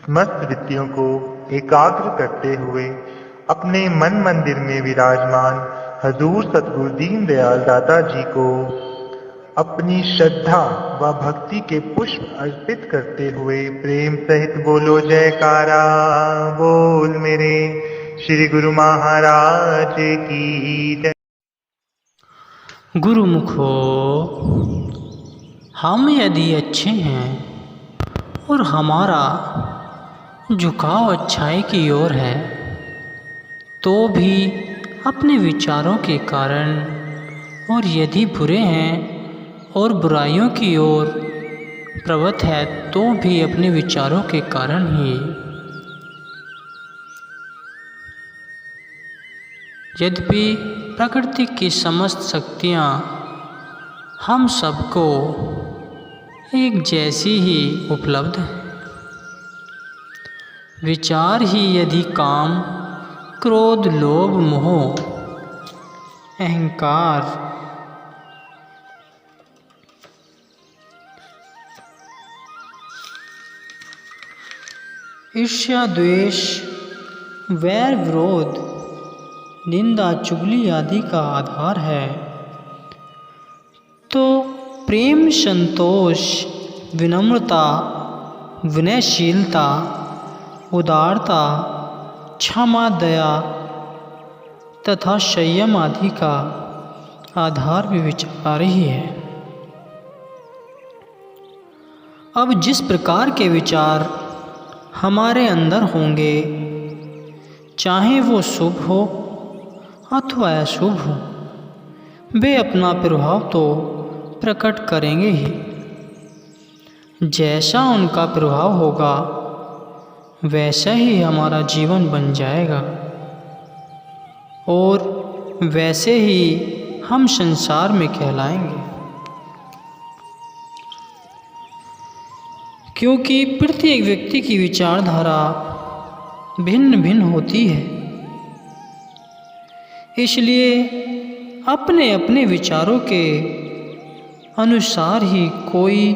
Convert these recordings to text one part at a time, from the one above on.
समस्त वृत्तियों को एकाग्र करते हुए अपने मन मंदिर में विराजमान हजूर सतगुरु दीनदयाल दाता जी को अपनी श्रद्धा व भक्ति के पुष्प अर्पित करते हुए प्रेम सहित बोलो जयकारा। बोल मेरे श्री गुरु महाराज की जय। गुरुमुखो, हम यदि अच्छे हैं और हमारा झुकाव अच्छाई की ओर है तो भी अपने विचारों के कारण, और यदि बुरे हैं और बुराइयों की ओर प्रवृत्त है तो भी अपने विचारों के कारण ही। यद्यपि प्रकृति की समस्त शक्तियाँ हम सबको एक जैसी ही उपलब्ध है, विचार ही यदि काम, क्रोध, लोभ, मोह, अहंकार, ईर्ष्या, द्वेष, वैर, विरोध, निंदा, चुगली आदि का आधार है, तो प्रेम, संतोष, विनम्रता, विनयशीलता, उदारता, क्षमा, दया तथा संयम आदि का आधार भी विचार ही है। अब जिस प्रकार के विचार हमारे अंदर होंगे, चाहे वो शुभ हो अथवा अशुभ हो, वे अपना प्रभाव तो प्रकट करेंगे ही। जैसा उनका प्रभाव होगा वैसा ही हमारा जीवन बन जाएगा और वैसे ही हम संसार में कहलाएंगे। क्योंकि प्रत्येक व्यक्ति की विचारधारा भिन्न भिन्न होती है, इसलिए अपने अपने विचारों के अनुसार ही कोई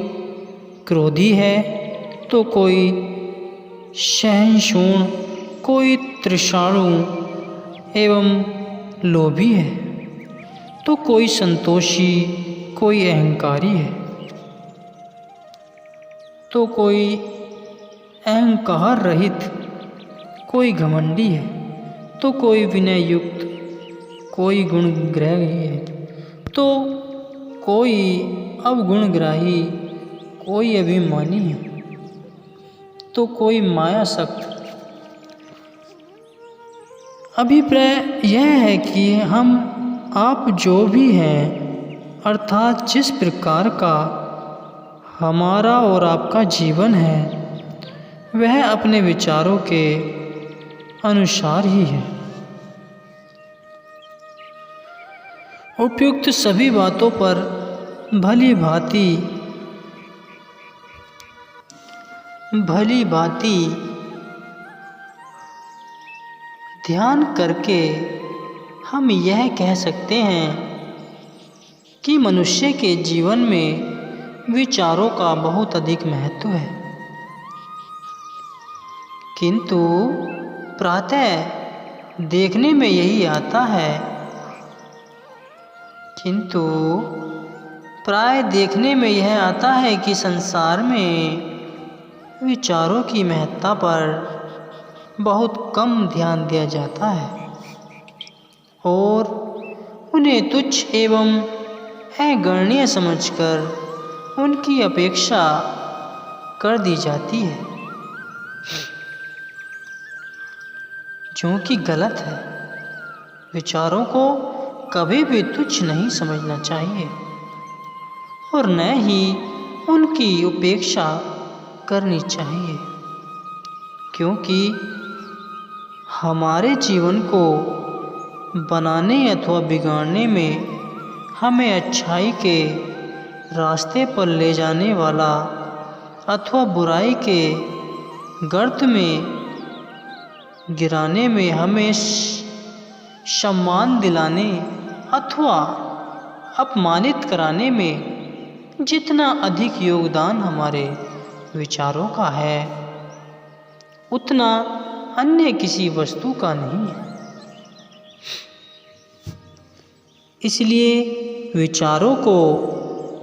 क्रोधी है तो कोई सहनशील, कोई तृषाणु एवं लोभी है तो कोई संतोषी, कोई अहंकारी है तो कोई अहंकार रहित, कोई घमंडी है तो कोई विनय युक्त, कोई गुणग्राही है तो कोई अवगुणग्राही, कोई अभिमानी है तो कोई मायासक्त। अभिप्राय यह है कि हम आप जो भी हैं, अर्थात जिस प्रकार का हमारा और आपका जीवन है, वह अपने विचारों के अनुसार ही है। उपयुक्त सभी बातों पर भली भांति ध्यान करके हम यह कह सकते हैं कि मनुष्य के जीवन में विचारों का बहुत अधिक महत्व है, किंतु प्रातः देखने में यही आता है प्राय देखने में यह आता है कि संसार में विचारों की महत्ता पर बहुत कम ध्यान दिया जाता है और उन्हें तुच्छ एवं अगण्य समझकर उनकी अपेक्षा कर दी जाती है, जो कि गलत है। विचारों को कभी भी तुच्छ नहीं समझना चाहिए और न ही उनकी उपेक्षा करनी चाहिए, क्योंकि हमारे जीवन को बनाने अथवा बिगाड़ने में हमें अच्छाई के रास्ते पर ले जाने वाला अथवा बुराई के गर्त में गिराने में हमें सम्मान दिलाने अथवा अपमानित कराने में जितना अधिक योगदान हमारे विचारों का है, उतना अन्य किसी वस्तु का नहीं है। इसलिए विचारों को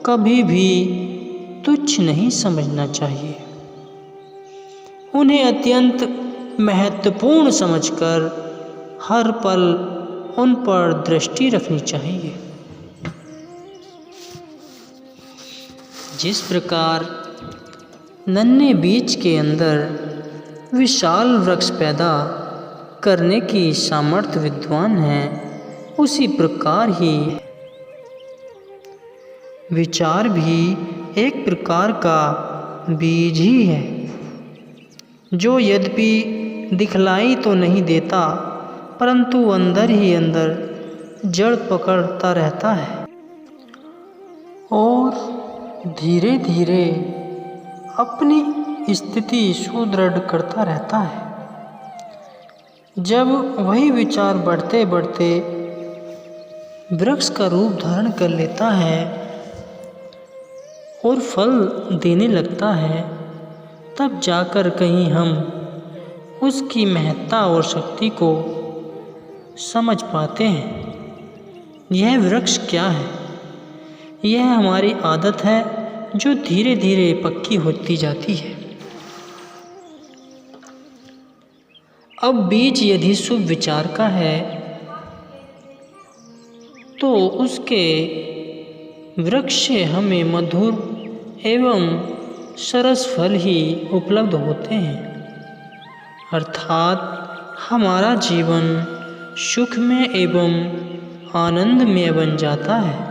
कभी भी तुच्छ नहीं समझना चाहिए। उन्हें अत्यंत महत्वपूर्ण समझकर हर पल उन पर दृष्टि रखनी चाहिए। जिस प्रकार नन्हे बीज के अंदर विशाल वृक्ष पैदा करने की सामर्थ्य विद्वान है, उसी प्रकार ही विचार भी एक प्रकार का बीज ही है, जो यद्यपि दिखलाई तो नहीं देता, परंतु अंदर ही अंदर जड़ पकड़ता रहता है और धीरे धीरे अपनी स्थिति सुदृढ़ करता रहता है। जब वही विचार बढ़ते बढ़ते वृक्ष का रूप धारण कर लेता है और फल देने लगता है, तब जाकर कहीं हम उसकी महत्ता और शक्ति को समझ पाते हैं। यह वृक्ष क्या है? यह हमारी आदत है जो धीरे धीरे पक्की होती जाती है। अब बीज यदि शुभ विचार का है तो उसके वृक्ष से हमें मधुर एवं सरस फल ही उपलब्ध होते हैं, अर्थात हमारा जीवन सुख में एवं आनंद में बन जाता है।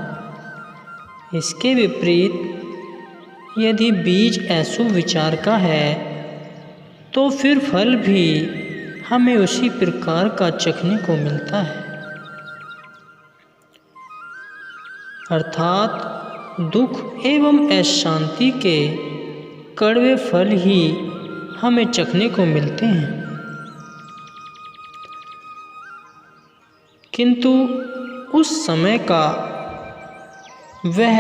इसके विपरीत यदि बीज अशुभ विचार का है तो फिर फल भी हमें उसी प्रकार का चखने को मिलता है, अर्थात दुख एवं अशांति के कड़वे फल ही हमें चखने को मिलते हैं। किंतु उस समय का वह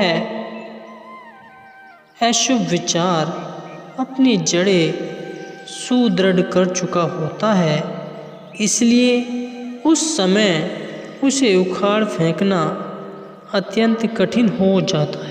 अशुभ विचार अपनी जड़ें सुदृढ़ कर चुका होता है, इसलिए उस समय उसे उखाड़ फेंकना अत्यंत कठिन हो जाता है।